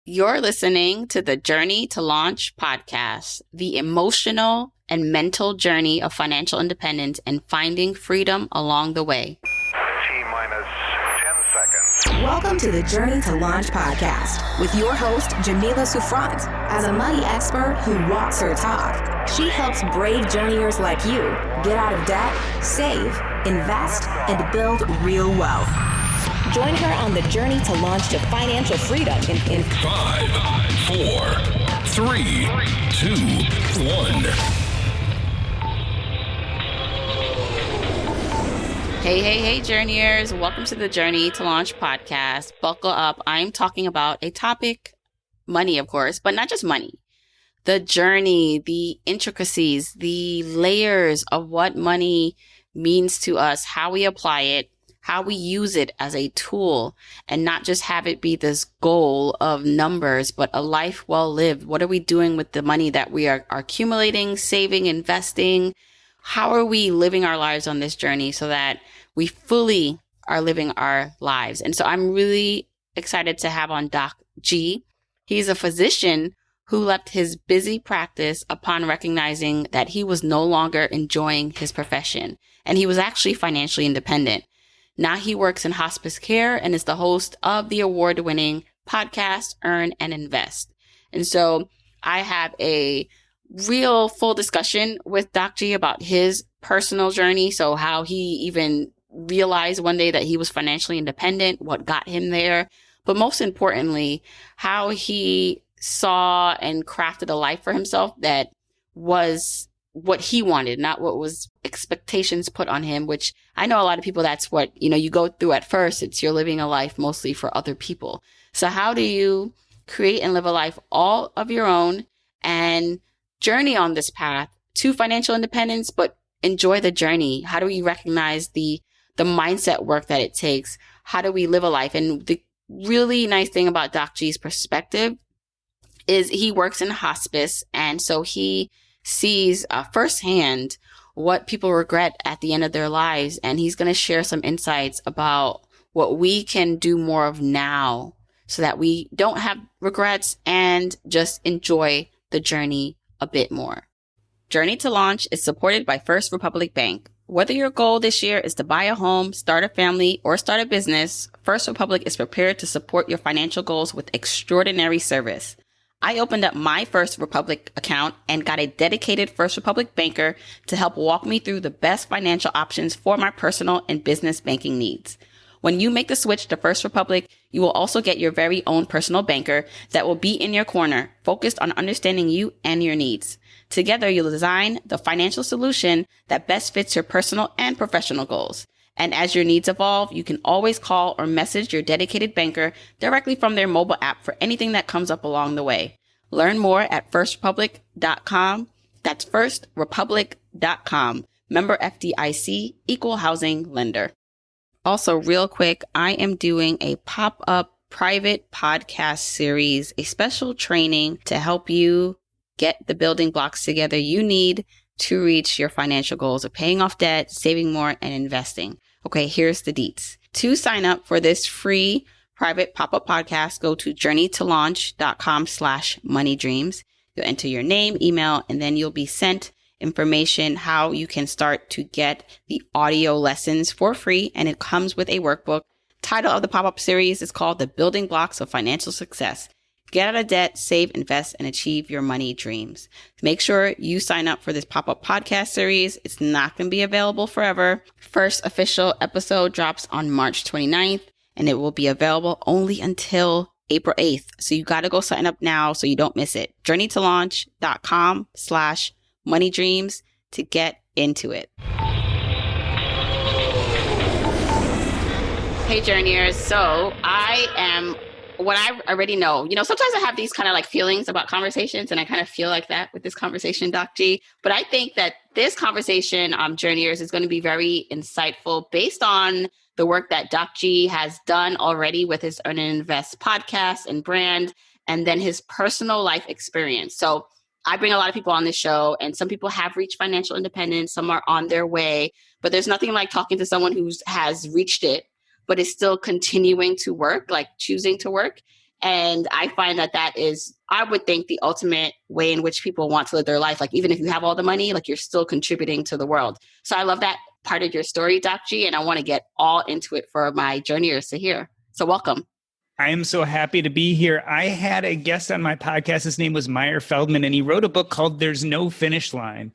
You're listening to the Journey to Launch podcast, the emotional and mental journey of financial independence and finding freedom along the way. T-minus 10 seconds. Welcome to the Journey to Launch podcast with your host, Jamila Souffrant. As a money expert who walks her talk, she helps brave journeyers like you get out of debt, save, invest, and build real wealth. Join her on the journey to launch to financial freedom in 5, 4, 3, 2, 1. Hey, journeyers. Welcome to the Journey to Launch podcast. Buckle up. I'm talking about a topic, money, of course, but not just money. The journey, the intricacies, the layers of what money means to us, how we apply it, how we use it as a tool, and not just have it be this goal of numbers, but a life well lived. What are we doing with the money that we are accumulating, saving, investing? How are we living our lives on this journey so that we fully are living our lives? And so I'm really excited to have on Doc G. He's a physician who left his busy practice upon recognizing that he was no longer enjoying his profession, and he was actually financially independent. Now he works in hospice care and is the host of the award-winning podcast, Earn and Invest. And so I have a real full discussion with Doc G about his personal journey. So how he even realized one day that he was financially independent, what got him there, but most importantly, how he saw and crafted a life for himself that was what he wanted, not what was expectations put on him, which I know a lot of people, that's what, you go through at first. It's you're living a life mostly for other people. So how do you create and live a life all of your own and journey on this path to financial independence, but enjoy the journey? How do we recognize the mindset work that it takes? How do we live a life? And the really nice thing about Doc G's perspective is he works in hospice. And so he sees firsthand what people regret at the end of their lives. And he's going to share some insights about what we can do more of now so that we don't have regrets and just enjoy the journey a bit more. Journey to Launch is supported by First Republic Bank. Whether your goal this year is to buy a home, start a family, or start a business, First Republic is prepared to support your financial goals with extraordinary service. I opened up my First Republic account and got a dedicated First Republic banker to help walk me through the best financial options for my personal and business banking needs. When you make the switch to First Republic, you will also get your very own personal banker that will be in your corner, focused on understanding you and your needs. Together, you'll design the financial solution that best fits your personal and professional goals. And as your needs evolve, you can always call or message your dedicated banker directly from their mobile app for anything that comes up along the way. Learn more at firstrepublic.com. That's firstrepublic.com. Member FDIC, equal housing lender. Also, real quick, I am doing a pop-up private podcast series, a special training to help you get the building blocks together you need to reach your financial goals of paying off debt, saving more, and investing. Okay, here's the deets. To sign up for this free private pop-up podcast, go to journeytolaunch.com/moneydreams. You'll enter your name, email, and then you'll be sent information how you can start to get the audio lessons for free. And it comes with a workbook. Title of the pop-up series is called The Building Blocks of Financial Success. Get out of debt, save, invest, and achieve your money dreams. Make sure you sign up for this pop-up podcast series. It's not going to be available forever. First official episode drops on March 29th, and it will be available only until April 8th. So you got to go sign up now so you don't miss it. journeytolaunch.com/moneydreams to get into it. Hey, journeyers. So I am what I already know. Sometimes I have these kind of like feelings about conversations, and I kind of feel like that with this conversation, Doc G. But I think that this conversation, journeyers, is going to be very insightful based on the work that Doc G has done already with his Earn and Invest podcast and brand, and then his personal life experience. So I bring a lot of people on this show, and some people have reached financial independence, some are on their way, but there's nothing like talking to someone who has reached it, but is still continuing to work, like choosing to work. And I find that that is, I would think, the ultimate way in which people want to live their life. Like, even if you have all the money, like, you're still contributing to the world. So I love that part of your story, Doc G, and I want to get all into it for my journeyers to hear. So welcome. I am so happy to be here. I had a guest on my podcast. His name was Meyer Feldman, and he wrote a book called There's No Finish Line.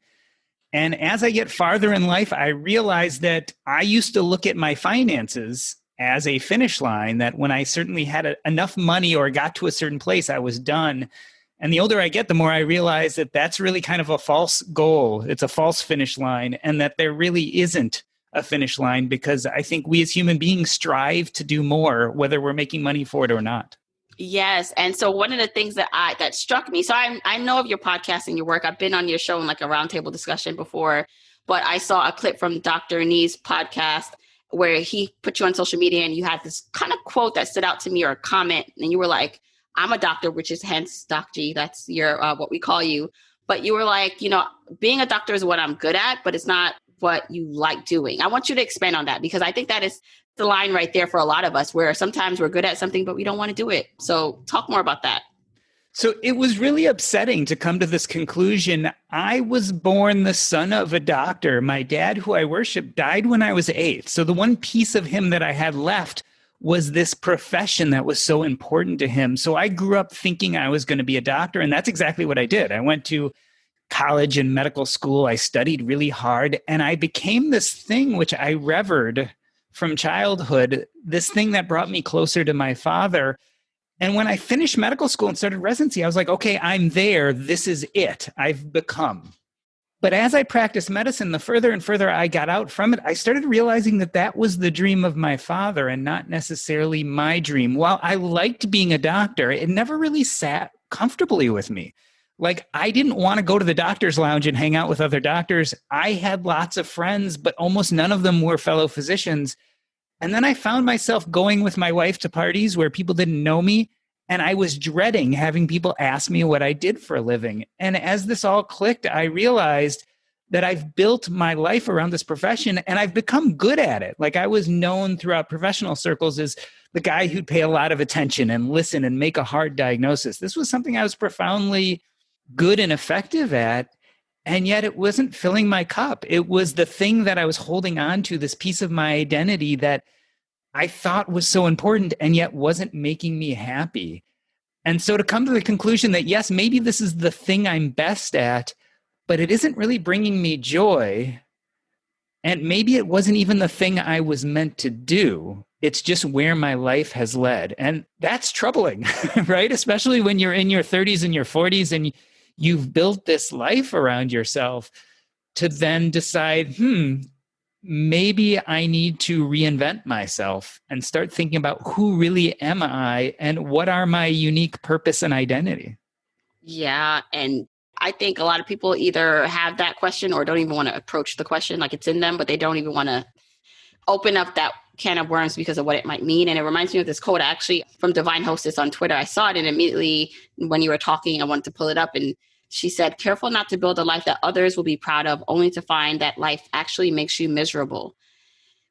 And as I get farther in life, I realized that I used to look at my finances as a finish line, that when I certainly had enough money or got to a certain place, I was done. And the older I get, the more I realize that that's really kind of a false goal. It's a false finish line, and that there really isn't a finish line, because I think we as human beings strive to do more, whether we're making money for it or not. Yes. And so one of the things that struck me, so I know of your podcast and your work. I've been on your show in like a roundtable discussion before, but I saw a clip from Dr. Nee's podcast where he put you on social media, and you had this kind of quote that stood out to me, or a comment, and you were like, I'm a doctor, which is hence Doc G, that's your what we call you. But you were like, being a doctor is what I'm good at, but it's not what you like doing. I want you to expand on that, because I think that is the line right there for a lot of us, where sometimes we're good at something, but we don't want to do it. So talk more about that. So it was really upsetting to come to this conclusion. I was born the son of a doctor. My dad, who I worship, died when I was 8. So the one piece of him that I had left was this profession that was so important to him. So I grew up thinking I was going to be a doctor, and that's exactly what I did. I went to college and medical school. I studied really hard, and I became this thing which I revered from childhood, this thing that brought me closer to my father. And when I finished medical school and started residency, I was like, okay, I'm there. This is it. I've become. But as I practiced medicine, the further and further I got out from it, I started realizing that that was the dream of my father and not necessarily my dream. While I liked being a doctor, it never really sat comfortably with me. Like, I didn't want to go to the doctor's lounge and hang out with other doctors. I had lots of friends, but almost none of them were fellow physicians. And then I found myself going with my wife to parties where people didn't know me, and I was dreading having people ask me what I did for a living. And as this all clicked, I realized that I've built my life around this profession, and I've become good at it. Like, I was known throughout professional circles as the guy who'd pay a lot of attention and listen and make a hard diagnosis. This was something I was profoundly good and effective at, and yet it wasn't filling my cup. It was the thing that I was holding on to, this piece of my identity that I thought was so important and yet wasn't making me happy. And so to come to the conclusion that, yes, maybe this is the thing I'm best at, but it isn't really bringing me joy, and maybe it wasn't even the thing I was meant to do. It's just where my life has led. And that's troubling, right? Especially when you're in your 30s and your 40s and you've built this life around yourself, to then decide, maybe I need to reinvent myself and start thinking about who really am I and what are my unique purpose and identity. Yeah. And I think a lot of people either have that question or don't even want to approach the question, like it's in them, but they don't even want to open up that can of worms because of what it might mean. And it reminds me of this quote actually from Divine Hostess on Twitter. I saw it, and immediately when you were talking, I wanted to pull it up, and she said, "Careful not to build a life that others will be proud of, only to find that life actually makes you miserable,"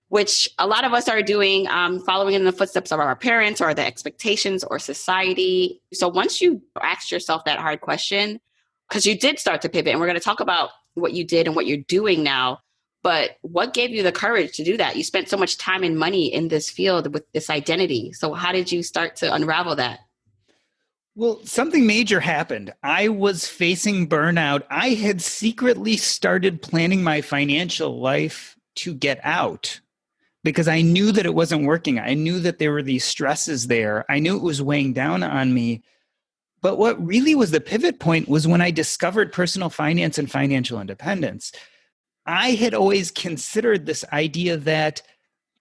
which a lot of us are doing, following in the footsteps of our parents or the expectations or society. So once you asked yourself that hard question, because you did start to pivot, and we're going to talk about what you did and what you're doing now, but what gave you the courage to do that? You spent so much time and money in this field with this identity. So how did you start to unravel that? Well, something major happened. I was facing burnout. I had secretly started planning my financial life to get out because I knew that it wasn't working. I knew that there were these stresses there. I knew it was weighing down on me. But what really was the pivot point was when I discovered personal finance and financial independence. I had always considered this idea that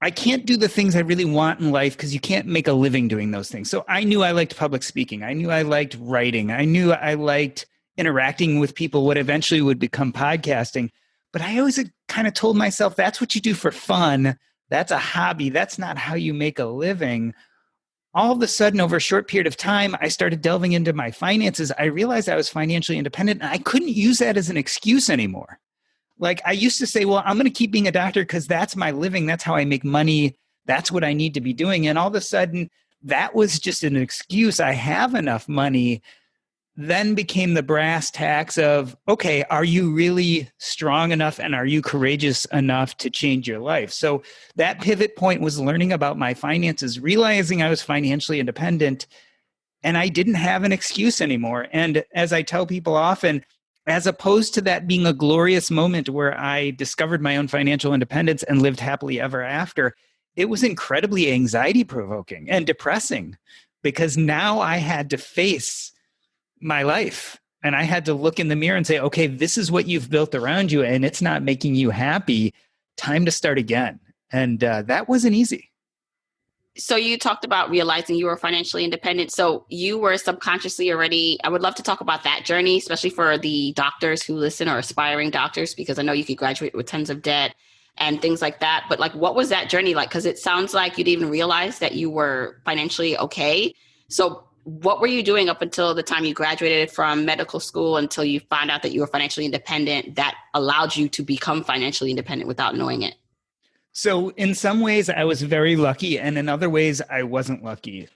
I can't do the things I really want in life because you can't make a living doing those things. So I knew I liked public speaking. I knew I liked writing. I knew I liked interacting with people, what eventually would become podcasting. But I always kind of told myself, that's what you do for fun. That's a hobby. That's not how you make a living. All of a sudden, over a short period of time, I started delving into my finances. I realized I was financially independent, and I couldn't use that as an excuse anymore. Like, I used to say, well, I'm going to keep being a doctor because that's my living. That's how I make money. That's what I need to be doing. And all of a sudden, that was just an excuse. I have enough money. Then became the brass tacks of, okay, are you really strong enough and are you courageous enough to change your life? So that pivot point was learning about my finances, realizing I was financially independent, and I didn't have an excuse anymore. And as I tell people often, as opposed to that being a glorious moment where I discovered my own financial independence and lived happily ever after, it was incredibly anxiety provoking and depressing, because now I had to face my life. And I had to look in the mirror and say, okay, this is what you've built around you and it's not making you happy. Time to start again. And that wasn't easy. So you talked about realizing you were financially independent. So you were subconsciously already, I would love to talk about that journey, especially for the doctors who listen or aspiring doctors, because I know you could graduate with tons of debt and things like that. But like, what was that journey like? Because it sounds like you didn't even realize that you were financially okay. So what were you doing up until the time you graduated from medical school until you found out that you were financially independent that allowed you to become financially independent without knowing it? So in some ways I was very lucky, and in other ways I wasn't lucky.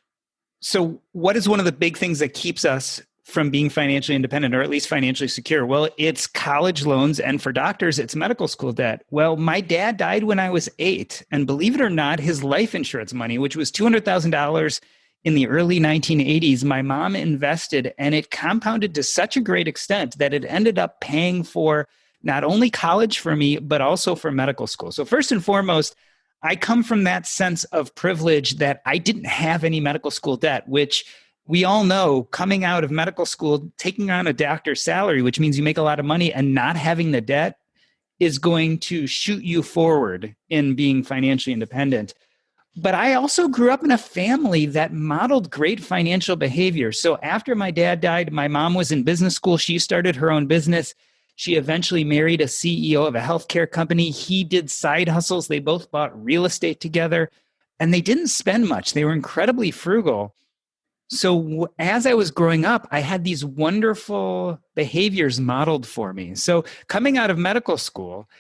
So what is one of the big things that keeps us from being financially independent, or at least financially secure? Well, it's college loans, and for doctors, it's medical school debt. Well, my dad died when I was 8, and believe it or not, his life insurance money, which was $200,000 in the early 1980s, my mom invested, and it compounded to such a great extent that it ended up paying for not only college for me, but also for medical school. So first and foremost, I come from that sense of privilege that I didn't have any medical school debt, which we all know coming out of medical school, taking on a doctor's salary, which means you make a lot of money, and not having the debt is going to shoot you forward in being financially independent. But I also grew up in a family that modeled great financial behavior. So after my dad died, my mom was in business school. She started her own business. She eventually married a CEO of a healthcare company. He did side hustles. They both bought real estate together, and they didn't spend much. They were incredibly frugal. So as I was growing up, I had these wonderful behaviors modeled for me. So coming out of medical school,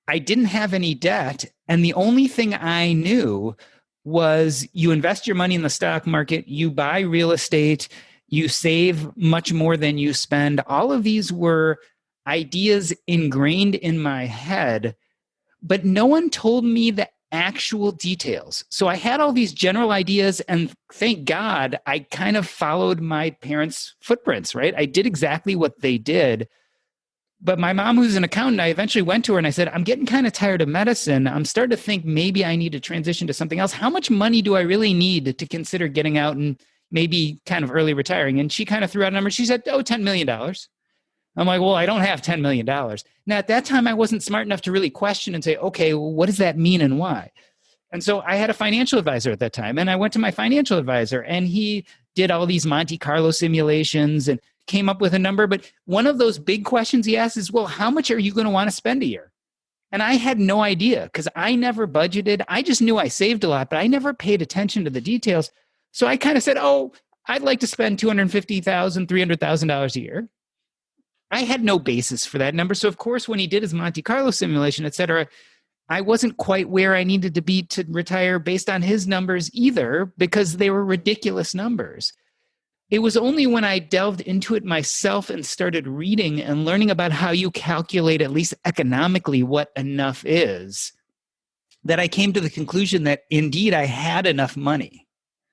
I didn't have any debt. And the only thing I knew was you invest your money in the stock market, you buy real estate, you save much more than you spend. All of these were ideas ingrained in my head, but no one told me the actual details. So I had all these general ideas, and thank God I kind of followed my parents' footprints, right? I did exactly what they did. But my mom, who's an accountant, I eventually went to her and I said, I'm getting kind of tired of medicine. I'm starting to think maybe I need to transition to something else. How much money do I really need to consider getting out and maybe kind of early retiring? And she kind of threw out a number. She said, $10 million. I'm like, well, I don't have $10 million. Now, at that time, I wasn't smart enough to really question and say, okay, well, what does that mean and why? And so I had a financial advisor at that time, and I went to my financial advisor, and he did all these Monte Carlo simulations and came up with a number. But one of those big questions he asked is, well, how much are you going to want to spend a year? And I had no idea because I never budgeted. I just knew I saved a lot, but I never paid attention to the details. So I kind of said, oh, I'd like to spend $250,000, $300,000 a year. I had no basis for that number. So of course, when he did his Monte Carlo simulation, et cetera, I wasn't quite where I needed to be to retire based on his numbers either, because they were ridiculous numbers. It was only when I delved into it myself and started reading and learning about how you calculate, at least economically, what enough is, that I came to the conclusion that indeed I had enough money.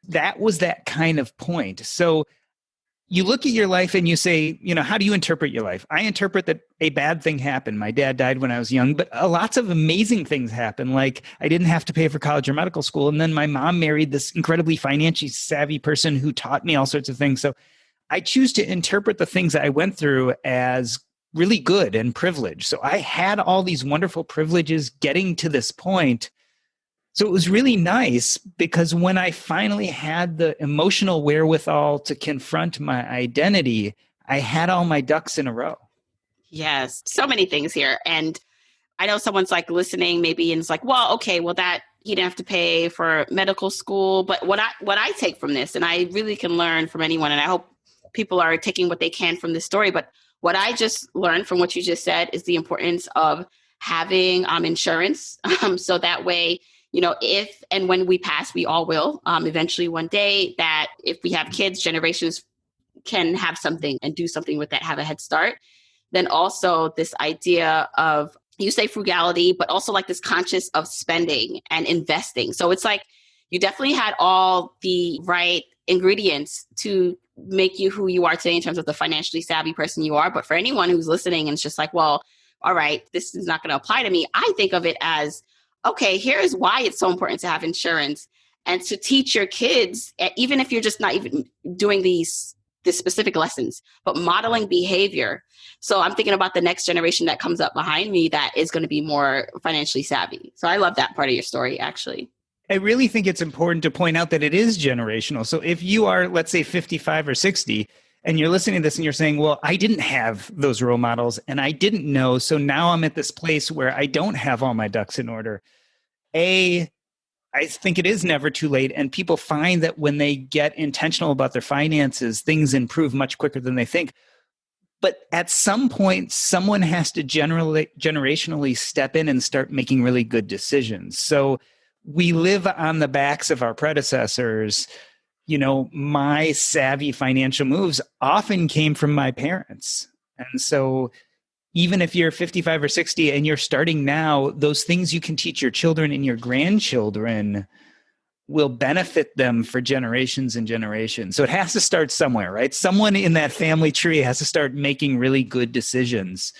That was that kind of point. So you look at your life and you say, how do you interpret your life? I interpret that a bad thing happened. My dad died when I was young, but lots of amazing things happened. Like I didn't have to pay for college or medical school. And then my mom married this incredibly financially savvy person who taught me all sorts of things. So I choose to interpret the things that I went through as really good and privileged. So I had all these wonderful privileges getting to this point. So it was really nice because when I finally had the emotional wherewithal to confront my identity, I had all my ducks in a row. Yes, so many things here. And I know someone's like listening maybe and it's like, well, okay, well that he didn't have to pay for medical school. But what I take from this, and I really can learn from anyone, and I hope people are taking what they can from this story, but what I just learned from what you just said is the importance of having insurance. So that way, if and when we pass, we all will eventually one day, that if we have kids, generations can have something and do something with that, have a head start. Then also this idea of, you say frugality, but also like this conscious of spending and investing. So it's like you definitely had all the right ingredients to make you who you are today in terms of the financially savvy person you are. But for anyone who's listening and it's just like, well, all right, this is not going to apply to me. I think of it as, okay, here's why it's so important to have insurance and to teach your kids, even if you're just not even doing these specific lessons, but modeling behavior. So I'm thinking about the next generation that comes up behind me that is going to be more financially savvy. So I love that part of your story, actually. I really think it's important to point out that it is generational. So if you are, let's say, 55 or 60, and you're listening to this and you're saying, well, I didn't have those role models and I didn't know. So now I'm at this place where I don't have all my ducks in order. I think it is never too late. And people find that when they get intentional about their finances, things improve much quicker than they think. But at some point, someone has to generationally step in and start making really good decisions. So we live on the backs of our predecessors. My savvy financial moves often came from my parents. And so even if you're 55 or 60 and you're starting now, those things you can teach your children and your grandchildren will benefit them for generations and generations. So it has to start somewhere, right? Someone in that family tree has to start making really good decisions,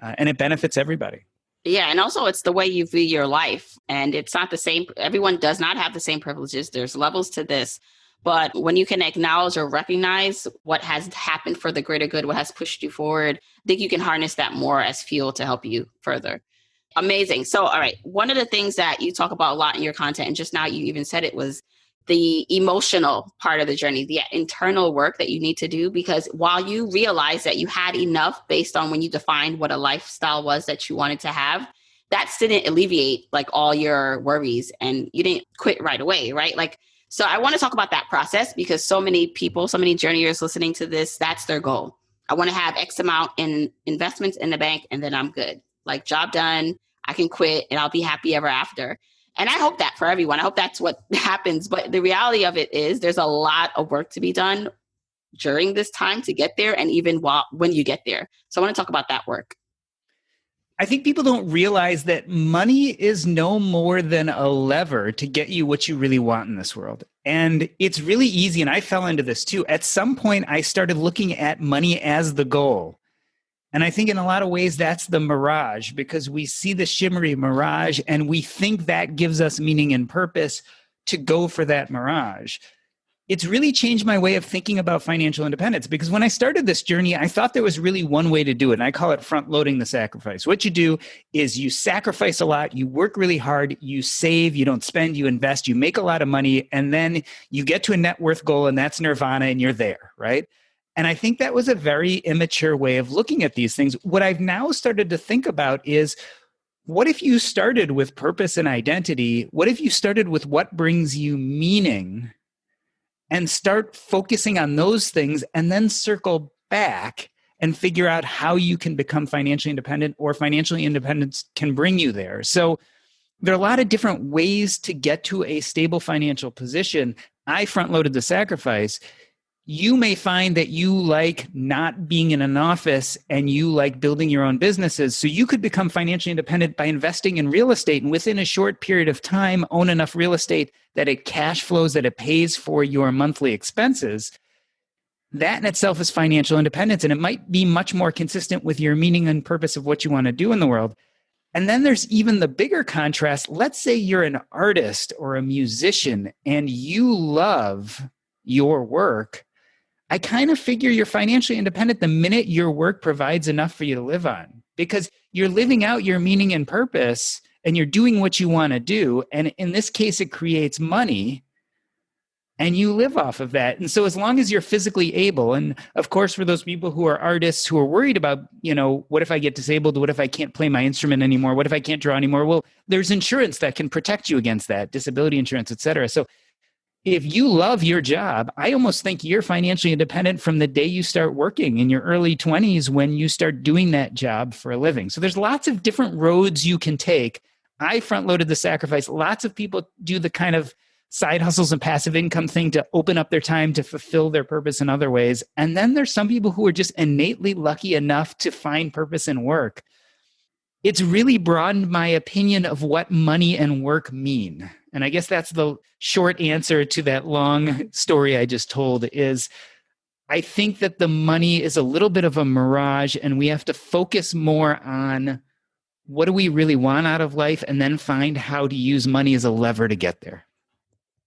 and it benefits everybody. Yeah. And also it's the way you view your life. And it's not the same. Everyone does not have the same privileges. There's levels to this. But when you can acknowledge or recognize what has happened for the greater good, what has pushed you forward, I think you can harness that more as fuel to help you further. Amazing. So, all right. One of the things that you talk about a lot in your content, and just now you even said it, was the emotional part of the journey, the internal work that you need to do. Because while you realize that you had enough based on when you defined what a lifestyle was that you wanted to have, that didn't alleviate like all your worries, and you didn't quit right away, right? So I want to talk about that process, because so many people, so many journeyers listening to this, that's their goal. I want to have X amount in investments in the bank, and then I'm good. Like, job done, I can quit and I'll be happy ever after. And I hope that for everyone. I hope that's what happens. But the reality of it is there's a lot of work to be done during this time to get there, and even when you get there. So I want to talk about that work. I think people don't realize that money is no more than a lever to get you what you really want in this world. And it's really easy. And I fell into this too. At some point, I started looking at money as the goal. And I think in a lot of ways, that's the mirage, because we see the shimmery mirage and we think that gives us meaning and purpose to go for that mirage. It's really changed my way of thinking about financial independence, because when I started this journey, I thought there was really one way to do it. And I call it front loading the sacrifice. What you do is you sacrifice a lot, you work really hard, you save, you don't spend, you invest, you make a lot of money, and then you get to a net worth goal, and that's nirvana, and you're there, right? And I think that was a very immature way of looking at these things. What I've now started to think about is, what if you started with purpose and identity? What if you started with what brings you meaning, and start focusing on those things, and then circle back and figure out how you can become financially independent, or financially independence can bring you there. So there are a lot of different ways to get to a stable financial position. I front-loaded the sacrifice. You may find that you like not being in an office and you like building your own businesses. So you could become financially independent by investing in real estate, and within a short period of time, own enough real estate that it cash flows, that it pays for your monthly expenses. That in itself is financial independence, and it might be much more consistent with your meaning and purpose of what you want to do in the world. And then there's even the bigger contrast. Let's say you're an artist or a musician and you love your work. I kind of figure you're financially independent the minute your work provides enough for you to live on, because you're living out your meaning and purpose and you're doing what you want to do. And in this case, it creates money and you live off of that. And so as long as you're physically able, and of course, for those people who are artists who are worried about, what if I get disabled? What if I can't play my instrument anymore? What if I can't draw anymore? Well, there's insurance that can protect you against that, disability insurance, et cetera. So if you love your job, I almost think you're financially independent from the day you start working in your early 20s, when you start doing that job for a living. So there's lots of different roads you can take. I front loaded the sacrifice. Lots of people do the kind of side hustles and passive income thing to open up their time to fulfill their purpose in other ways. And then there's some people who are just innately lucky enough to find purpose in work. It's really broadened my opinion of what money and work mean. And I guess that's the short answer to that long story I just told is I think that the money is a little bit of a mirage and we have to focus more on what do we really want out of life and then find how to use money as a lever to get there.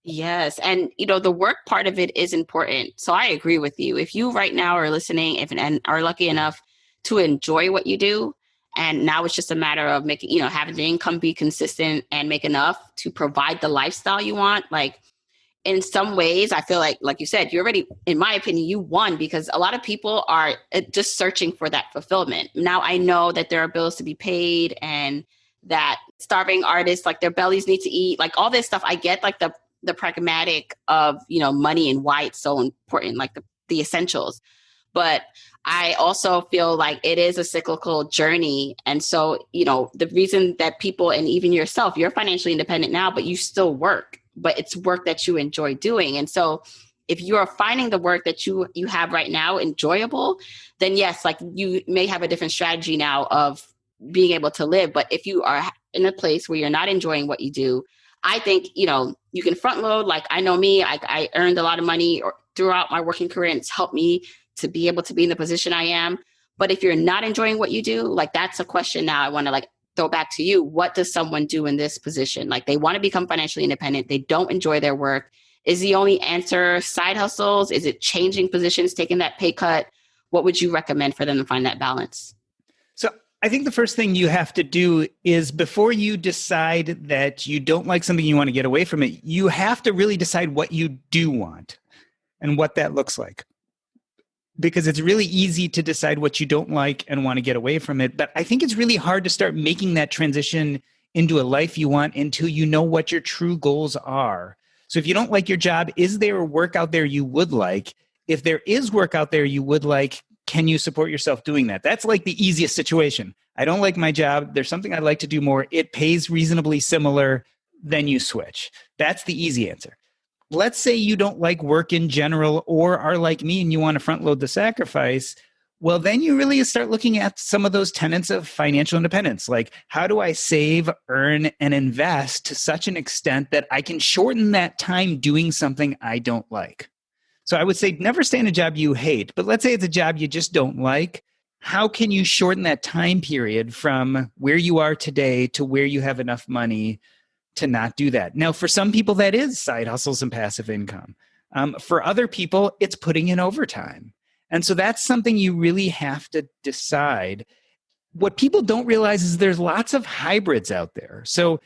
Yes. And, the work part of it is important. So I agree with you. If you right now are listening and are lucky enough to enjoy what you do, and now it's just a matter of making, having the income be consistent and make enough to provide the lifestyle you want. Like in some ways, I feel like you said, you already, in my opinion, you won because a lot of people are just searching for that fulfillment. Now I know that there are bills to be paid and that starving artists, like their bellies need to eat, like all this stuff. I get like the pragmatic of, money and why it's so important, like the essentials. But I also feel like it is a cyclical journey. And so, the reason that people, and even yourself, you're financially independent now, but you still work, but it's work that you enjoy doing. And so if you are finding the work that you have right now enjoyable, then yes, like you may have a different strategy now of being able to live. But if you are in a place where you're not enjoying what you do, I think, you can front load. Like I know me, I earned a lot of money throughout my working career and it's helped me to be able to be in the position I am. But if you're not enjoying what you do, like that's a question now I want to like throw back to you. What does someone do in this position? Like they want to become financially independent. They don't enjoy their work. Is the only answer side hustles? Is it changing positions, taking that pay cut? What would you recommend for them to find that balance? So I think the first thing you have to do is before you decide that you don't like something, you want to get away from it, you have to really decide what you do want and what that looks like. Because it's really easy to decide what you don't like and want to get away from it. But I think it's really hard to start making that transition into a life you want until you know what your true goals are. So if you don't like your job, is there work out there you would like? If there is work out there you would like, can you support yourself doing that? That's like the easiest situation. I don't like my job. There's something I'd like to do more. It pays reasonably similar. Then you switch. That's the easy answer. Let's say you don't like work in general or are like me and you want to front load the sacrifice. Well, then you really start looking at some of those tenets of financial independence. Like, how do I save, earn, and invest to such an extent that I can shorten that time doing something I don't like? So I would say never stay in a job you hate, but let's say it's a job you just don't like. How can you shorten that time period from where you are today to where you have enough money to not do that? Now, for some people, that is side hustles and passive income. For other people, it's putting in overtime. And so that's something you really have to decide. What people don't realize is there's lots of hybrids out there. So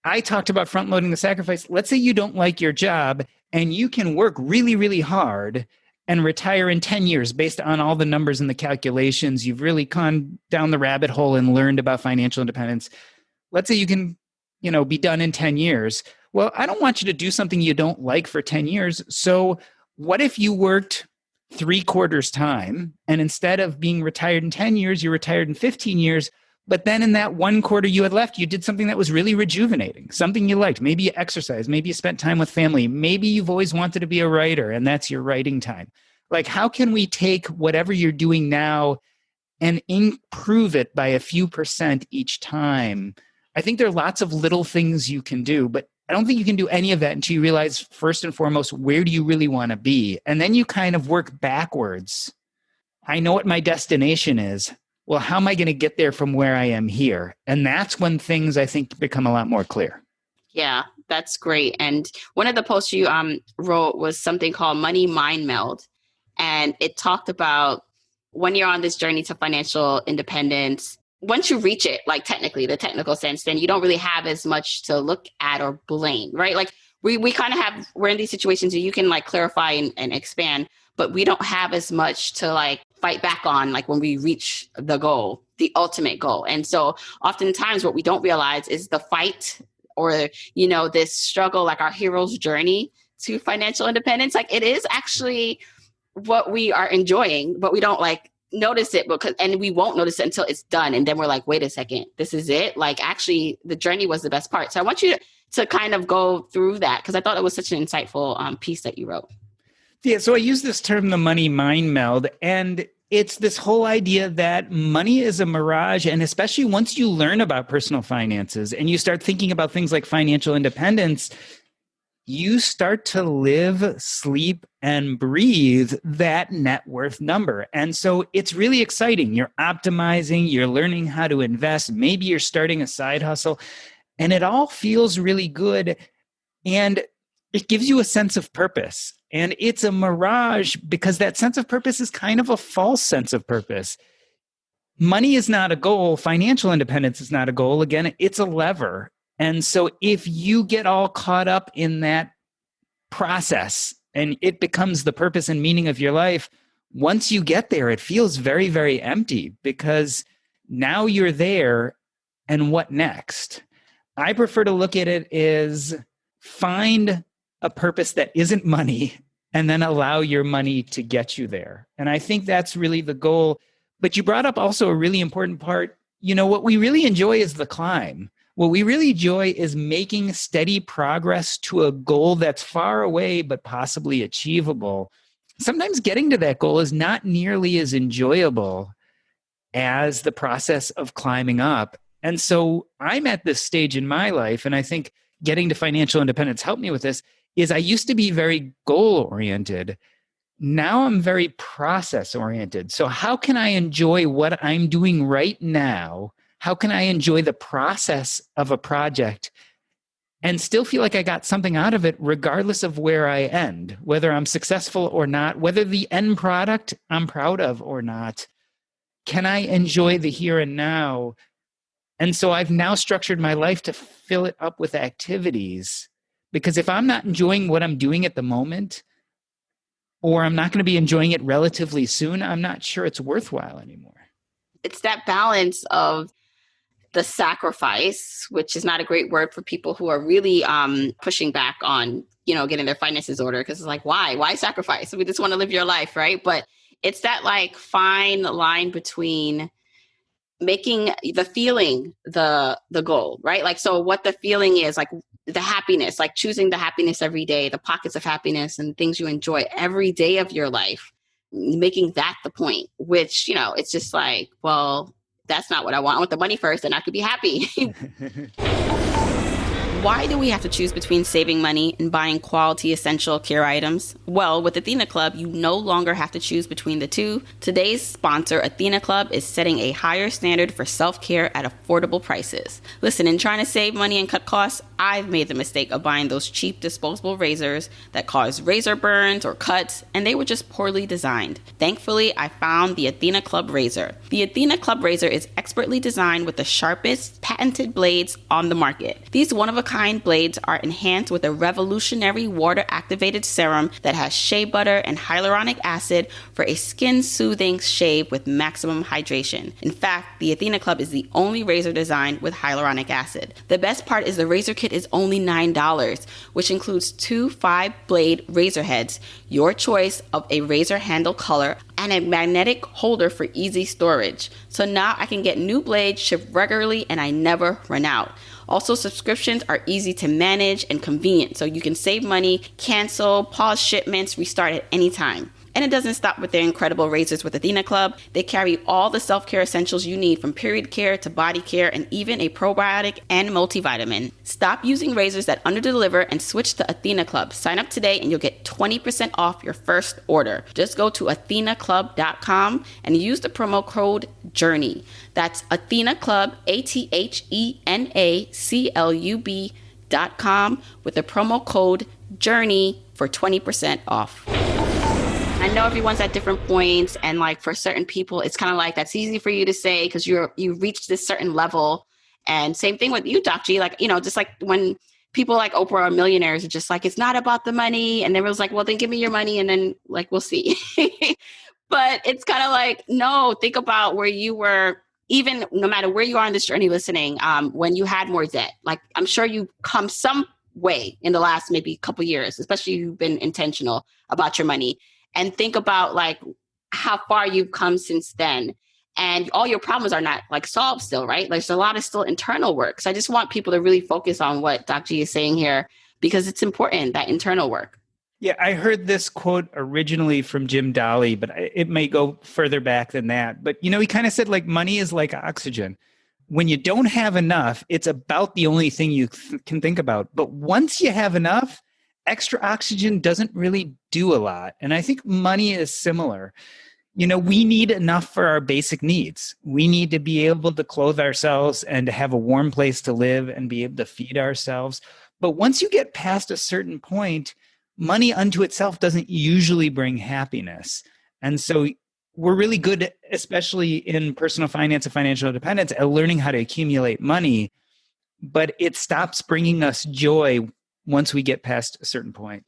I talked about front loading the sacrifice. Let's say you don't like your job and you can work really, really hard and retire in 10 years based on all the numbers and the calculations. You've really gone down the rabbit hole and learned about financial independence. Let's say you can, be done in 10 years. Well, I don't want you to do something you don't like for 10 years. So what if you worked 3/4 time and instead of being retired in 10 years, you retired in 15 years, but then in that 1/4 you had left, you did something that was really rejuvenating, something you liked. Maybe you exercised, maybe you spent time with family, maybe you've always wanted to be a writer and that's your writing time. Like, how can we take whatever you're doing now and improve it by a few percent each time? I think there are lots of little things you can do, but I don't think you can do any of that until you realize, first and foremost, where do you really want to be? And then you kind of work backwards. I know what my destination is. Well, how am I going to get there from where I am here? And that's when things, I think, become a lot more clear. Yeah, that's great. And one of the posts you wrote was something called Money Mind Meld. And it talked about when you're on this journey to financial independence, once you reach it, like technically the technical sense, then you don't really have as much to look at or blame, right? Like we kind of we're in these situations where you can like clarify and expand, but we don't have as much to like fight back on, like when we reach the goal, the ultimate goal. And so oftentimes what we don't realize is the fight or, this struggle, like our hero's journey to financial independence. Like it is actually what we are enjoying, but we don't like notice it and we won't notice it until it's done. And then we're like, wait a second, this is it? Like, actually, the journey was the best part. So I want you to kind of go through that, because I thought it was such an insightful piece that you wrote. Yeah, so I use this term, the money mind meld, and it's this whole idea that money is a mirage. And especially once you learn about personal finances and you start thinking about things like financial independence, you start to live, sleep, and breathe that net worth number. And so it's really exciting. You're optimizing, you're learning how to invest. Maybe you're starting a side hustle, and it all feels really good. And it gives you a sense of purpose. And it's a mirage because that sense of purpose is kind of a false sense of purpose. Money is not a goal. Financial independence is not a goal. Again, it's a lever. And so if you get all caught up in that process and it becomes the purpose and meaning of your life, once you get there, it feels very, very empty because now you're there, and what next? I prefer to look at it as find a purpose that isn't money and then allow your money to get you there. And I think that's really the goal. But you brought up also a really important part. You know, what we really enjoy is the climb. What we really enjoy is making steady progress to a goal that's far away but possibly achievable. Sometimes getting to that goal is not nearly as enjoyable as the process of climbing up. And so I'm at this stage in my life, and I think getting to financial independence helped me with this, is I used to be very goal-oriented. Now I'm very process-oriented. So how can I enjoy what I'm doing right now? How can I enjoy the process of a project and still feel like I got something out of it regardless of where I end, whether I'm successful or not, whether the end product I'm proud of or not? Can I enjoy the here and now? And so I've now structured my life to fill it up with activities, because if I'm not enjoying what I'm doing at the moment, or I'm not going to be enjoying it relatively soon, I'm not sure it's worthwhile anymore. It's that balance of the sacrifice, which is not a great word for people who are really pushing back on, getting their finances order, because it's like, why sacrifice? We just want to live your life, right? But it's that like fine line between making the feeling the goal, right? Like, so what the feeling is, like the happiness, like choosing the happiness every day, the pockets of happiness and things you enjoy every day of your life, making that the point, which, it's just like, well, that's not what I want. I want the money first and I could be happy. Why do we have to choose between saving money and buying quality essential care items? Well, with Athena Club, you no longer have to choose between the two. Today's sponsor, Athena Club, is setting a higher standard for self-care at affordable prices. Listen, in trying to save money and cut costs, I've made the mistake of buying those cheap disposable razors that cause razor burns or cuts, and they were just poorly designed. Thankfully, I found the Athena Club razor. The Athena Club razor is expertly designed with the sharpest patented blades on the market. These one-of-a-kind blades are enhanced with a revolutionary water-activated serum that has shea butter and hyaluronic acid for a skin-soothing shave with maximum hydration. In fact, the Athena Club is the only razor designed with hyaluronic acid. The best part is the razor kit is only $9, which includes 2 5-blade razor heads, your choice of a razor handle color, and a magnetic holder for easy storage. So now I can get new blades shipped regularly and I never run out. Also, subscriptions are easy to manage and convenient, so you can save money, cancel, pause shipments, restart at any time. And it doesn't stop with their incredible razors with Athena Club. They carry all the self-care essentials you need, from period care to body care and even a probiotic and multivitamin. Stop using razors that underdeliver and switch to Athena Club. Sign up today and you'll get 20% off your first order. Just go to athenaclub.com and use the promo code JOURNEY. That's Athena Club, ATHENACLUB.com with the promo code JOURNEY for 20% off. I know everyone's at different points, and like for certain people, it's kind of like that's easy for you to say because you reached this certain level. And same thing with you, Doc G. Like, just like when people like Oprah are millionaires, are just like, it's not about the money. And everyone's like, well, then give me your money, and then like we'll see. But it's kind of like, no, think about where you were. Even no matter where you are on this journey listening, when you had more debt, like I'm sure you come some way in the last maybe couple years, especially if you've been intentional about your money. And think about like how far you've come since then. And all your problems are not like solved still, right? Like there's a lot of still internal work. So I just want people to really focus on what Dr. G is saying here, because it's important, that internal work. Yeah, I heard this quote originally from Jim Dolly, but it may go further back than that. But, he kind of said like money is like oxygen. When you don't have enough, it's about the only thing you can think about. But once you have enough, extra oxygen doesn't really do a lot. And I think money is similar. We need enough for our basic needs. We need to be able to clothe ourselves and to have a warm place to live and be able to feed ourselves. But once you get past a certain point, money unto itself doesn't usually bring happiness. And so we're really good, especially in personal finance and financial independence, at learning how to accumulate money, but it stops bringing us joy once we get past a certain point.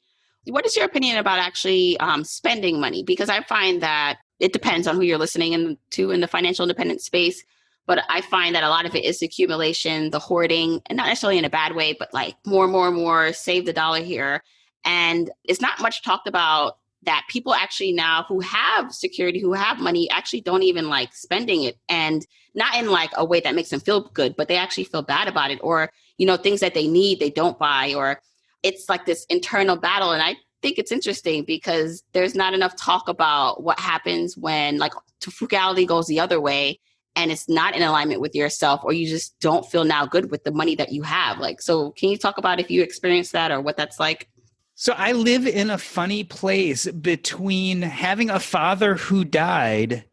What is your opinion about actually spending money? Because I find that it depends on who you're listening to in the financial independence space. But I find that a lot of it is accumulation, the hoarding, and not necessarily in a bad way, but like more, save the dollar here. And it's not much talked about that people actually now who have security, who have money, actually don't even like spending it. And not in like a way that makes them feel good, but they actually feel bad about it. Or, things that they need, they don't buy, or it's like this internal battle. And I think it's interesting because there's not enough talk about what happens when like frugality goes the other way and it's not in alignment with yourself, or you just don't feel now good with the money that you have. Like, so can you talk about if you experienced that or what that's like? So I live in a funny place between having a father who died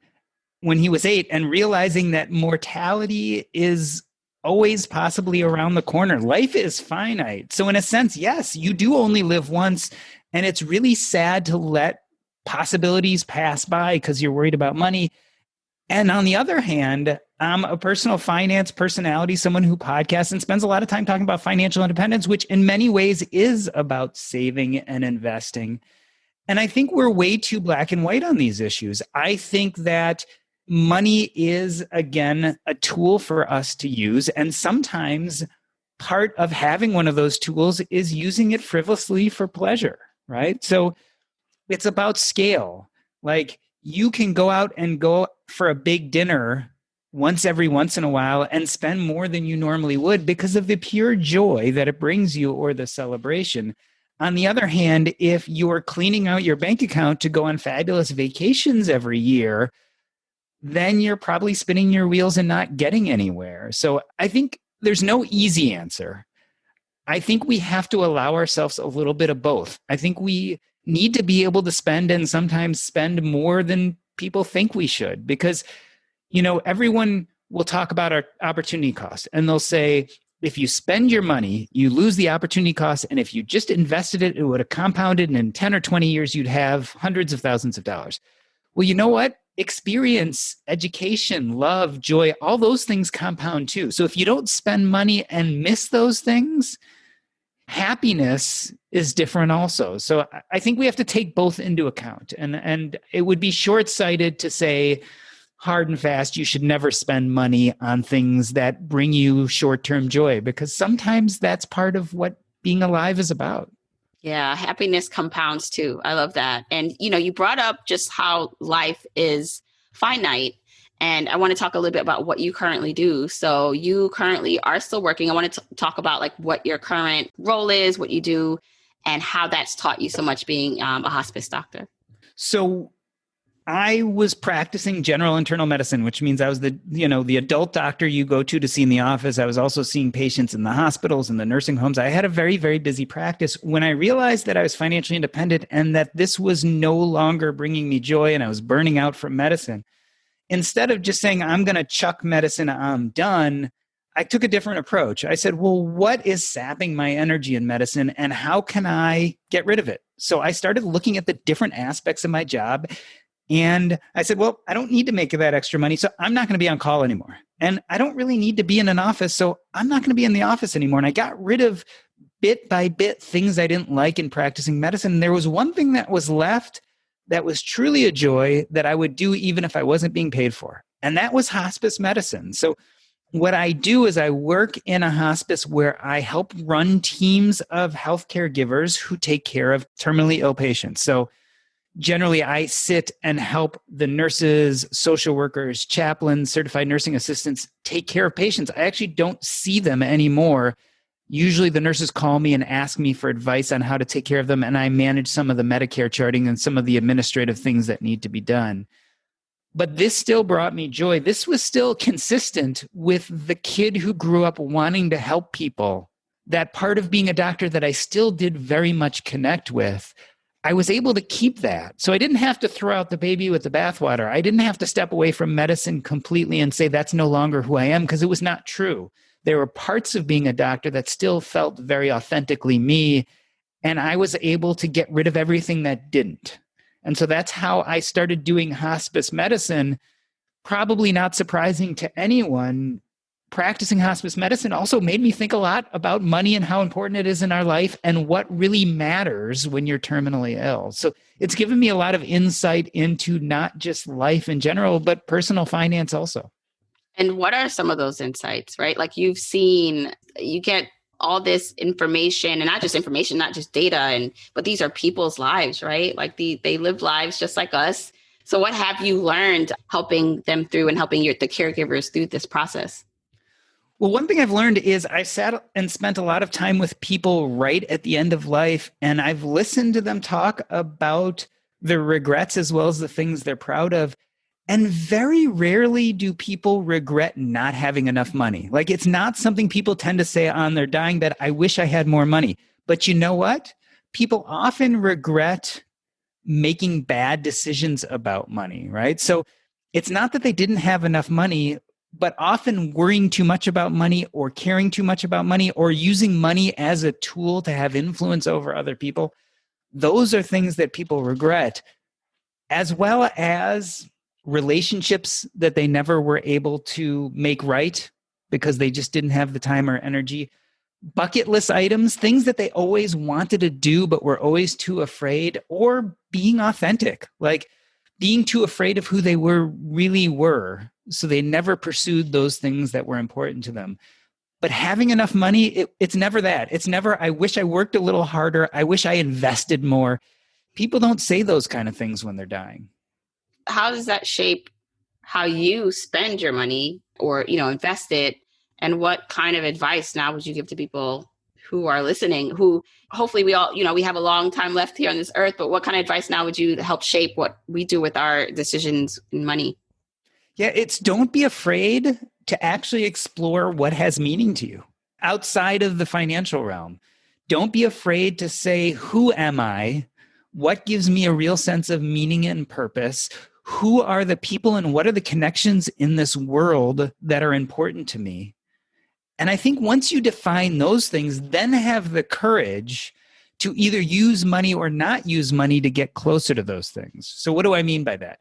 when he was 8 and realizing that mortality is always possibly around the corner. Life is finite. So in a sense, yes, you do only live once. And it's really sad to let possibilities pass by because you're worried about money. And on the other hand, I'm a personal finance personality, someone who podcasts and spends a lot of time talking about financial independence, which in many ways is about saving and investing. And I think we're way too black and white on these issues. I think that money is, again, a tool for us to use. And sometimes part of having one of those tools is using it frivolously for pleasure, right? So it's about scale. Like you can go out and go for a big dinner once in a while and spend more than you normally would because of the pure joy that it brings you or the celebration. On the other hand, if you're cleaning out your bank account to go on fabulous vacations every year, then you're probably spinning your wheels and not getting anywhere. So I think there's no easy answer. I think we have to allow ourselves a little bit of both. I think we need to be able to spend and sometimes spend more than people think we should because, everyone will talk about our opportunity cost and they'll say, if you spend your money, you lose the opportunity cost. And if you just invested it, it would have compounded. And in 10 or 20 years, you'd have hundreds of thousands of dollars. Well, you know what? Experience, education, love, joy, all those things compound too. So if you don't spend money and miss those things, happiness is different also. So I think we have to take both into account. And it would be short-sighted to say hard and fast, you should never spend money on things that bring you short-term joy, because sometimes that's part of what being alive is about. Yeah, happiness compounds too. I love that. And, you brought up just how life is finite. And I want to talk a little bit about what you currently do. So you currently are still working. I want to talk about like what your current role is, what you do, and how that's taught you so much being a hospice doctor. So I was practicing general internal medicine, which means I was the adult doctor you go to see in the office. I was also seeing patients in the hospitals and the nursing homes. I had a very, very busy practice. When I realized that I was financially independent and that this was no longer bringing me joy and I was burning out from medicine, instead of just saying, I'm going to chuck medicine, I'm done, I took a different approach. I said, well, what is sapping my energy in medicine and how can I get rid of it? So I started looking at the different aspects of my job. And I said, well, I don't need to make that extra money, so I'm not going to be on call anymore. And I don't really need to be in an office, so I'm not going to be in the office anymore. And I got rid of bit by bit things I didn't like in practicing medicine. And there was one thing that was left that was truly a joy that I would do even if I wasn't being paid for. And that was hospice medicine. So what I do is I work in a hospice where I help run teams of healthcare givers who take care of terminally ill patients. So Generally, I sit and help the nurses, social workers, chaplains, certified nursing assistants take care of patients. I actually don't see them anymore. Usually the nurses call me and ask me for advice on how to take care of them, and I manage some of the Medicare charting and some of the administrative things that need to be done. But this still brought me joy. This was still consistent with the kid who grew up wanting to help people. That part of being a doctor that I still did very much connect with, I was able to keep that. So I didn't have to throw out the baby with the bathwater. I didn't have to step away from medicine completely and say that's no longer who I am, because it was not true. There were parts of being a doctor that still felt very authentically me, and I was able to get rid of everything that didn't. And so that's how I started doing hospice medicine. Probably not surprising to anyone. Practicing hospice medicine also made me think a lot about money and how important it is in our life and what really matters when you're terminally ill. So it's given me a lot of insight into not just life in general, but personal finance also. And what are some of those insights, right? Like you get all this information, and not just information, not just data, but these are people's lives, right? Like they live lives just like us. So what have you learned helping them through and helping the caregivers through this process? Well, one thing I've learned is I've sat and spent a lot of time with people right at the end of life, and I've listened to them talk about the regrets as well as the things they're proud of. And very rarely do people regret not having enough money. Like, it's not something people tend to say on their dying bed, I wish I had more money. But you know what? People often regret making bad decisions about money, right? So it's not that they didn't have enough money, but often worrying too much about money or caring too much about money or using money as a tool to have influence over other people. Those are things that people regret, as well as relationships that they never were able to make right because they just didn't have the time or energy. Bucket list items, things that they always wanted to do but were always too afraid, or being authentic, like being too afraid of who they really were. So they never pursued those things that were important to them. But having enough money, it's never that. It's never, I wish I worked a little harder. I wish I invested more. People don't say those kind of things when they're dying. How does that shape how you spend your money or, invest it? And what kind of advice now would you give to people who are listening, who hopefully we all, we have a long time left here on this earth, but what kind of advice now would you help shape what we do with our decisions in money? Yeah, it's don't be afraid to actually explore what has meaning to you outside of the financial realm. Don't be afraid to say, who am I? What gives me a real sense of meaning and purpose? Who are the people and what are the connections in this world that are important to me? And I think once you define those things, then have the courage to either use money or not use money to get closer to those things. So what do I mean by that?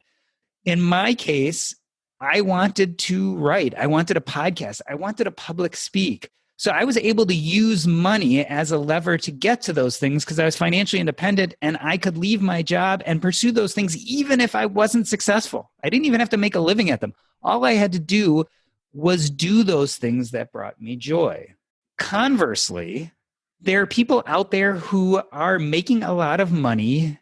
In my case, I wanted to write. I wanted a podcast. I wanted to public speak. So I was able to use money as a lever to get to those things because I was financially independent and I could leave my job and pursue those things even if I wasn't successful. I didn't even have to make a living at them. All I had to do was do those things that brought me joy. Conversely, there are people out there who are making a lot of money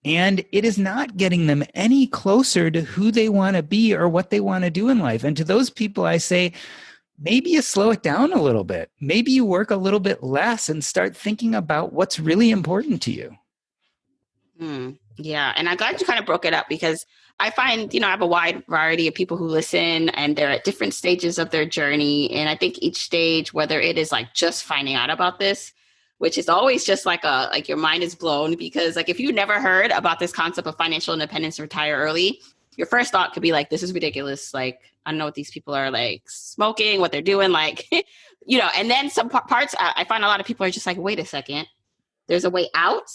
and it is not getting them any closer to who they want to be or what they want to do in life. And to those people, I say, maybe you slow it down a little bit. Maybe you work a little bit less and start thinking about what's really important to you. Yeah. And I'm glad you kind of broke it up because I find, I have a wide variety of people who listen and they're at different stages of their journey. And I think each stage, whether it is like just finding out about this, which is always just like your mind is blown because like if you never heard about this concept of financial independence, retire early, your first thought could be like, this is ridiculous. Like, I don't know what these people are like smoking, what they're doing, like, and then some parts I find a lot of people are just like, wait a second, there's a way out,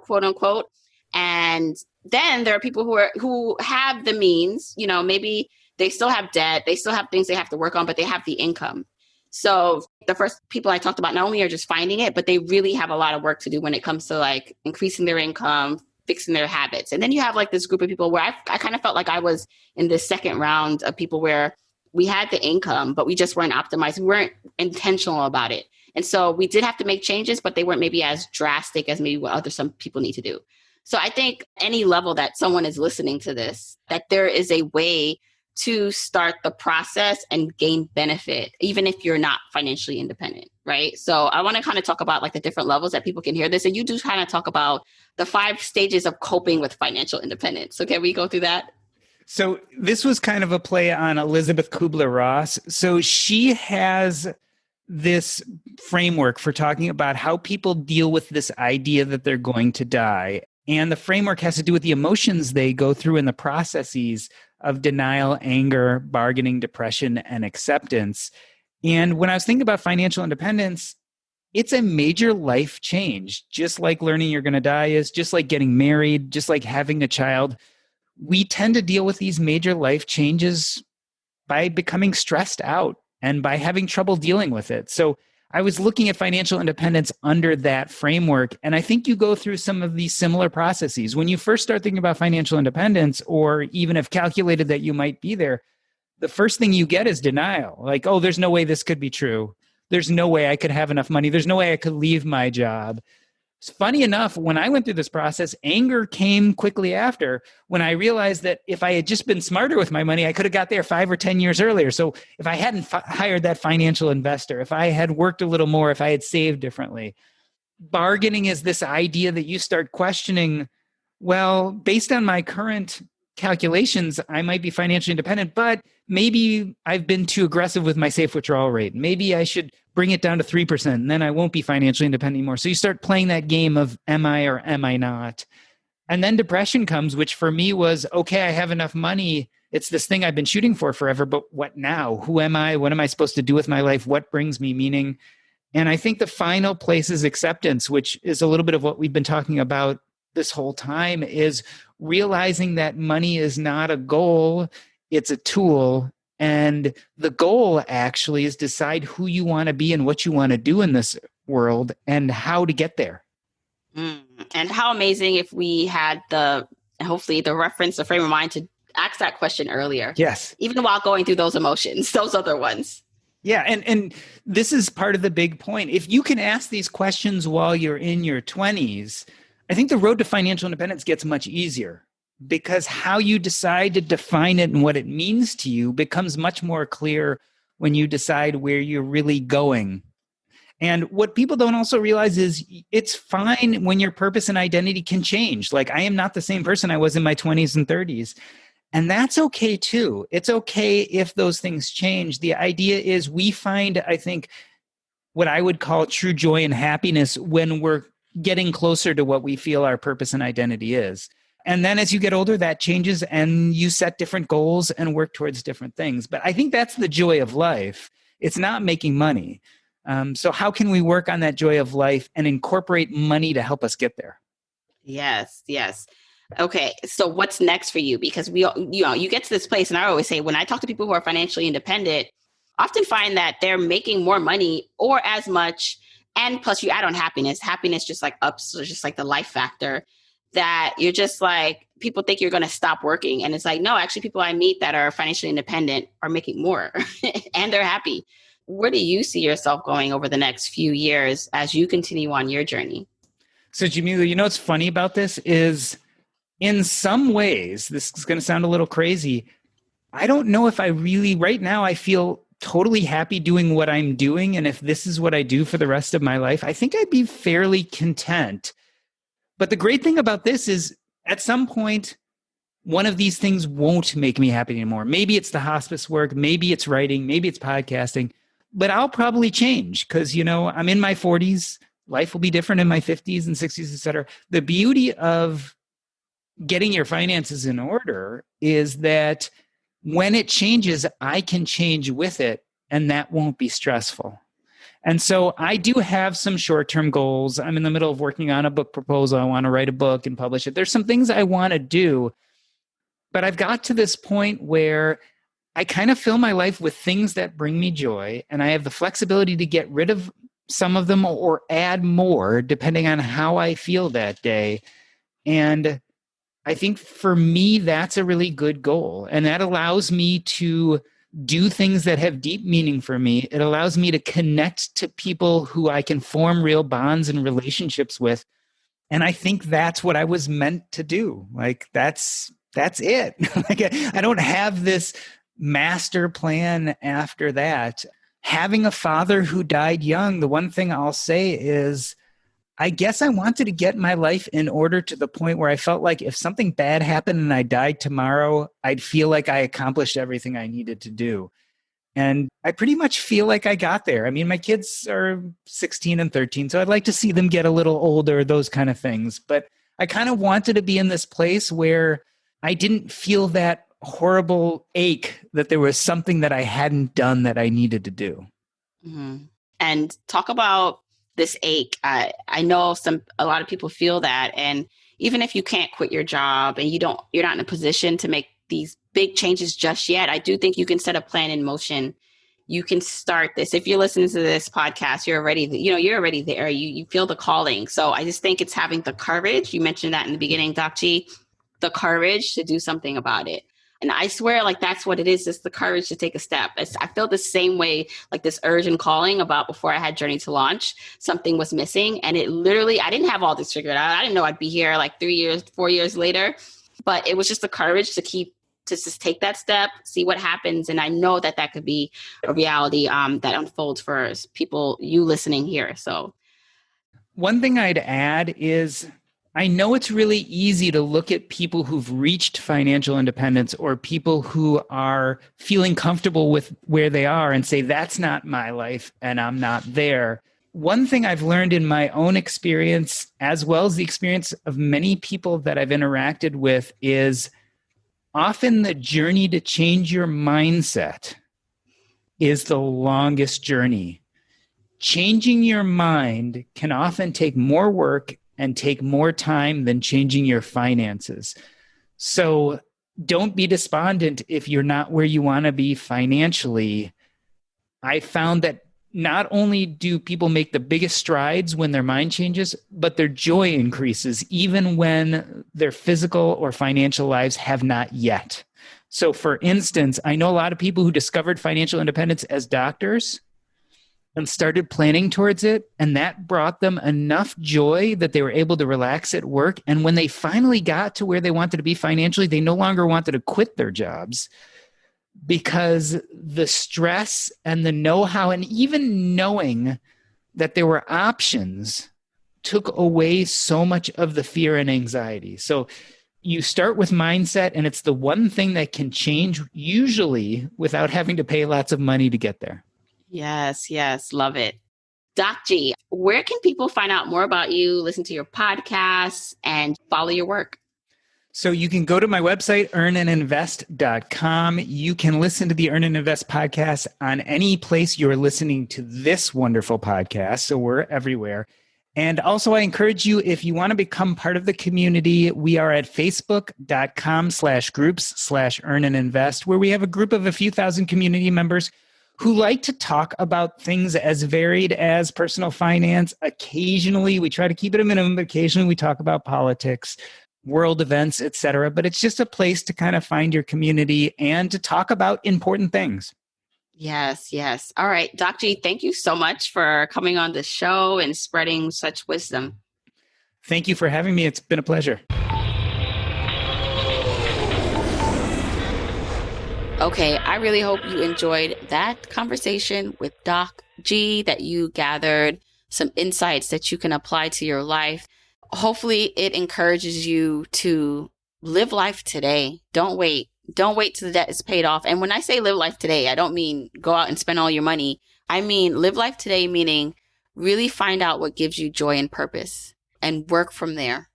quote unquote. And then there are people who have the means, maybe they still have debt, they still have things they have to work on, but they have the income. So the first people I talked about not only are just finding it, but they really have a lot of work to do when it comes to like increasing their income, fixing their habits. And then you have like this group of people where I kind of felt like I was in this second round of people where we had the income, but we just weren't optimized. We weren't intentional about it. And so we did have to make changes, but they weren't maybe as drastic as maybe what some people need to do. So I think any level that someone is listening to this, that there is a way to start the process and gain benefit, even if you're not financially independent, right? So I want to kind of talk about like the different levels that people can hear this. And you do kind of talk about the 5 stages of coping with financial independence. So can we go through that? So this was kind of a play on Elizabeth Kubler-Ross. So she has this framework for talking about how people deal with this idea that they're going to die. And the framework has to do with the emotions they go through in the processes of denial, anger, bargaining, depression, and acceptance. And when I was thinking about financial independence, it's a major life change, just like learning you're going to die is, just like getting married, just like having a child. We tend to deal with these major life changes by becoming stressed out and by having trouble dealing with it. So I was looking at financial independence under that framework, and I think you go through some of these similar processes. When you first start thinking about financial independence, or even have calculated that you might be there, the first thing you get is denial. Like, oh, there's no way this could be true. There's no way I could have enough money. There's no way I could leave my job. Funny enough, when I went through this process, anger came quickly after, when I realized that if I had just been smarter with my money, I could have got there 5 or 10 years earlier. So if I hadn't hired that financial investor, if I had worked a little more, if I had saved differently. Bargaining is this idea that you start questioning, well, based on my current calculations, I might be financially independent, but maybe I've been too aggressive with my safe withdrawal rate. Maybe I should bring it down to 3%, and then I won't be financially independent anymore. So you start playing that game of am I or am I not? And then depression comes, which for me was, okay, I have enough money. It's this thing I've been shooting for forever, but what now? Who am I? What am I supposed to do with my life? What brings me meaning? And I think the final place is acceptance, which is a little bit of what we've been talking about this whole time, is realizing that money is not a goal, it's a tool. And the goal actually is decide who you want to be and what you want to do in this world and how to get there. And how amazing if we had hopefully the reference, the frame of mind to ask that question earlier. Yes. Even while going through those emotions, those other ones. Yeah. And this is part of the big point. If you can ask these questions while you're in your 20s, I think the road to financial independence gets much easier, because how you decide to define it and what it means to you becomes much more clear when you decide where you're really going. And what people don't also realize is it's fine when your purpose and identity can change. Like, I am not the same person I was in my 20s and 30s. And that's okay too. It's okay if those things change. The idea is we find, I think, what I would call true joy and happiness when we're getting closer to what we feel our purpose and identity is. And then as you get older, that changes and you set different goals and work towards different things. But I think that's the joy of life. It's not making money. So how can we work on that joy of life and incorporate money to help us get there? Yes. Okay. So what's next for you? Because you get to this place, and I always say, when I talk to people who are financially independent, often find that they're making more money or as much. And plus you add on happiness. Happiness just like ups, just like the life factor, that you're just like, people think you're going to stop working. And it's like, no, actually people I meet that are financially independent are making more and they're happy. Where do you see yourself going over the next few years as you continue on your journey? So Jamila, what's funny about this is, in some ways, this is going to sound a little crazy. I don't know if I really, right now, I feel totally happy doing what I'm doing. And if this is what I do for the rest of my life, I think I'd be fairly content. But the great thing about this is, at some point, one of these things won't make me happy anymore. Maybe it's the hospice work, maybe it's writing, maybe it's podcasting, but I'll probably change because, I'm in my 40s. Life will be different in my 50s and 60s, et cetera. The beauty of getting your finances in order is that when it changes, I can change with it, and that won't be stressful. And so I do have some short-term goals. I'm in the middle of working on a book proposal. I want to write a book and publish it. There's some things I want to do, but I've got to this point where I kind of fill my life with things that bring me joy, and I have the flexibility to get rid of some of them or add more depending on how I feel that day. And I think for me, that's a really good goal. And that allows me to do things that have deep meaning for me. It allows me to connect to people who I can form real bonds and relationships with. And I think that's what I was meant to do. Like, that's it. Like, I don't have this master plan after that. Having a father who died young, the one thing I'll say is, I guess I wanted to get my life in order to the point where I felt like if something bad happened and I died tomorrow, I'd feel like I accomplished everything I needed to do. And I pretty much feel like I got there. I mean, my kids are 16 and 13, so I'd like to see them get a little older, those kind of things. But I kind of wanted to be in this place where I didn't feel that horrible ache that there was something that I hadn't done that I needed to do. Mm-hmm. And talk about this ache. I know a lot of people feel that. And even if you can't quit your job and you're not in a position to make these big changes just yet, I do think you can set a plan in motion. You can start this. If you're listening to this podcast, you're already there. You feel the calling. So I just think it's having the courage. You mentioned that in the beginning, Doc G, the courage to do something about it. And I swear, like, that's what it is. It's the courage to take a step. I feel the same way, like this urge and calling about before I had Journey to Launch, something was missing. And it literally, I didn't have all this figured out. I didn't know I'd be here like 3 years, 4 years later, but it was just the courage to just take that step, see what happens. And I know that could be a reality that unfolds for people, you listening here. So one thing I'd add is, I know it's really easy to look at people who've reached financial independence or people who are feeling comfortable with where they are and say, that's not my life and I'm not there. One thing I've learned in my own experience, as well as the experience of many people that I've interacted with, is often the journey to change your mindset is the longest journey. Changing your mind can often take more work and take more time than changing your finances. So don't be despondent if you're not where you want to be financially. I found that not only do people make the biggest strides when their mind changes, but their joy increases even when their physical or financial lives have not yet. So for instance, I know a lot of people who discovered financial independence as doctors and started planning towards it, and that brought them enough joy that they were able to relax at work. And when they finally got to where they wanted to be financially, they no longer wanted to quit their jobs because the stress and the know-how and even knowing that there were options took away so much of the fear and anxiety. So you start with mindset, and it's the one thing that can change usually without having to pay lots of money to get there. Yes, love it. Doc G, where can people find out more about you, listen to your podcasts, and follow your work? So you can go to my website, earnandinvest.com. You can listen to the Earn and Invest podcast on any place you're listening to this wonderful podcast. So we're everywhere. And also I encourage you, if you want to become part of the community, we are at facebook.com/groups/earnandinvest, where we have a group of a few thousand community members who like to talk about things as varied as personal finance. Occasionally, we try to keep it a minimum, but occasionally we talk about politics, world events, etc. But it's just a place to kind of find your community and to talk about important things. Yes. All right. Doc G, thank you so much for coming on the show and spreading such wisdom. Thank you for having me. It's been a pleasure. Okay, I really hope you enjoyed that conversation with Doc G, that you gathered some insights that you can apply to your life. Hopefully it encourages you to live life today. Don't wait. Don't wait till the debt is paid off. And when I say live life today, I don't mean go out and spend all your money. I mean live life today, meaning really find out what gives you joy and purpose and work from there.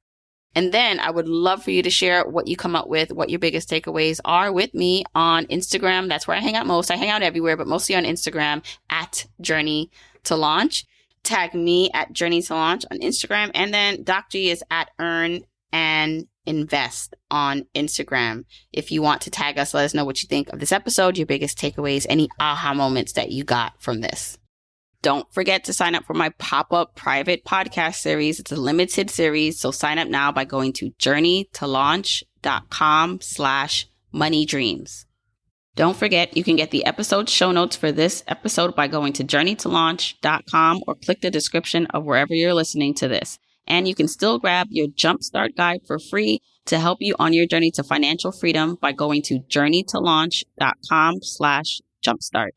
And then I would love for you to share what you come up with, what your biggest takeaways are with me on Instagram. That's where I hang out most. I hang out everywhere, but mostly on Instagram at Journey to Launch. Tag me at Journey to Launch on Instagram. And then Doc G is at Earn and Invest on Instagram. If you want to tag us, let us know what you think of this episode, your biggest takeaways, any aha moments that you got from this. Don't forget to sign up for my pop-up private podcast series. It's a limited series, so sign up now by going to journeytolaunch.com/moneydreams. Don't forget, you can get the episode show notes for this episode by going to journeytolaunch.com or click the description of wherever you're listening to this. And you can still grab your Jumpstart Guide for free to help you on your journey to financial freedom by going to journeytolaunch.com/jumpstart.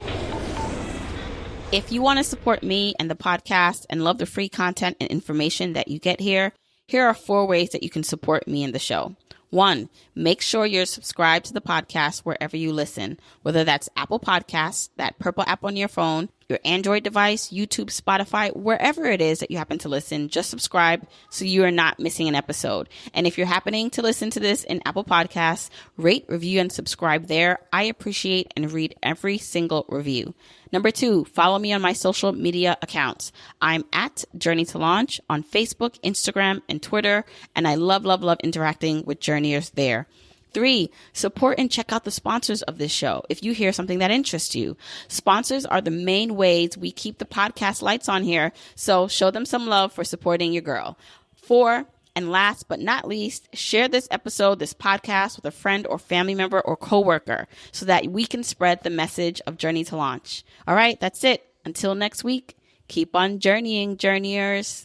If you want to support me and the podcast and love the free content and information that you get here, here are 4 ways that you can support me and the show. 1, make sure you're subscribed to the podcast wherever you listen, whether that's Apple Podcasts, that purple app on your phone, your Android device, YouTube, Spotify, wherever it is that you happen to listen, just subscribe so you are not missing an episode. And if you're happening to listen to this in Apple Podcasts, rate, review, and subscribe there. I appreciate and read every single review. Number 2, follow me on my social media accounts. I'm at Journey to Launch on Facebook, Instagram, and Twitter, and I love interacting with journeyers there. 3, support and check out the sponsors of this show if you hear something that interests you. Sponsors are the main ways we keep the podcast lights on here, so show them some love for supporting your girl. 4, and last but not least, share this episode, this podcast with a friend or family member or coworker so that we can spread the message of Journey to Launch. All right, that's it. Until next week, keep on journeying, journeyers.